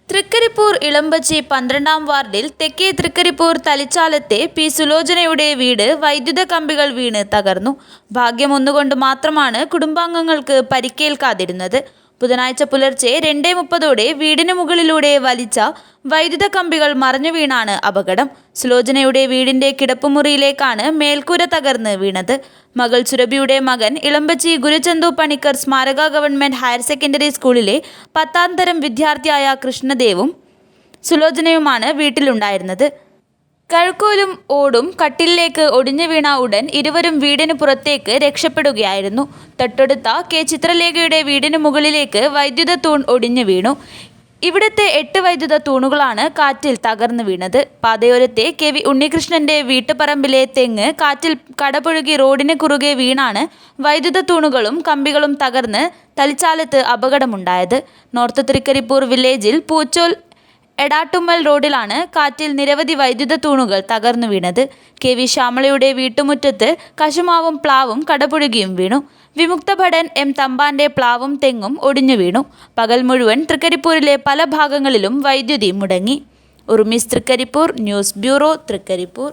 തൃക്കരിപ്പൂർ ഇളമ്പച്ചി 12-ാം വാർഡിൽ തെക്കേ തൃക്കരിപ്പൂർ തലിച്ചാലത്തെ പി സുലോചനയുടെ വീട് വൈദ്യുത കമ്പികൾ വീണ് തകർന്നു. ഭാഗ്യം ഒന്നുകൊണ്ട് മാത്രമാണ് കുടുംബാംഗങ്ങൾക്ക് പരിക്കേൽക്കാതിരുന്നത്. ബുധനാഴ്ച പുലർച്ചെ 2:30 വീടിന് മുകളിലൂടെ വലിച്ച വൈദ്യുത കമ്പികൾ മറിഞ്ഞു വീണാണ് അപകടം. സുലോചനയുടെ വീടിന്റെ കിടപ്പുമുറിയിലേക്കാണ് മേൽക്കൂര തകർന്ന് വീണത്. മകൾ സുരഭിയുടെ മകൻ ഇളമ്പച്ചി ഗുരുചന്തു പണിക്കർ സ്മാരക ഗവൺമെന്റ് ഹയർ സെക്കൻഡറി സ്കൂളിലെ 10-ാം തരം വിദ്യാർത്ഥിയായ കൃഷ്ണദേവും സുലോചനയുമാണ് വീട്ടിലുണ്ടായിരുന്നത്. കഴുക്കോലും ഓടും കട്ടിലിലേക്ക് ഒടിഞ്ഞു വീണ ഉടൻ ഇരുവരും വീടിന് പുറത്തേക്ക് രക്ഷപ്പെടുകയായിരുന്നു. തൊട്ടടുത്ത കെ ചിത്രലേഖയുടെ വീടിന് മുകളിലേക്ക് വൈദ്യുത തൂൺ ഒടിഞ്ഞു വീണു. ഇവിടുത്തെ 8 വൈദ്യുത തൂണുകളാണ് കാറ്റിൽ തകർന്നു വീണത്. പാതയോരത്തെ കെ വി ഉണ്ണികൃഷ്ണന്റെ വീട്ടുപറമ്പിലെ തെങ്ങ് കാറ്റിൽ കടപുഴകി റോഡിന് കുറുകെ വീണാണ് വൈദ്യുത തൂണുകളും കമ്പികളും തകർന്ന് തലിച്ചാലത്ത് അപകടമുണ്ടായത്. നോർത്ത് തൃക്കരിപ്പൂർ വില്ലേജിൽ പൂച്ചോൽ എടാട്ടുമ്മൽ റോഡിലാണ് കാറ്റിൽ നിരവധി വൈദ്യുത തൂണുകൾ തകർന്നു വീണത്. കെ വി ശ്യാമളയുടെ വീട്ടുമുറ്റത്ത് കശുമാവും പ്ലാവും കടപുഴകിയും വീണു. വിമുക്ത ഭടൻ എം തമ്പാന്റെ പ്ലാവും തെങ്ങും ഒടിഞ്ഞു വീണു. പകൽ മുഴുവൻ തൃക്കരിപ്പൂരിലെ പല ഭാഗങ്ങളിലും വൈദ്യുതി മുടങ്ങി. ഉറുമീസ് തൃക്കരിപ്പൂർ ന്യൂസ് ബ്യൂറോ തൃക്കരിപ്പൂർ.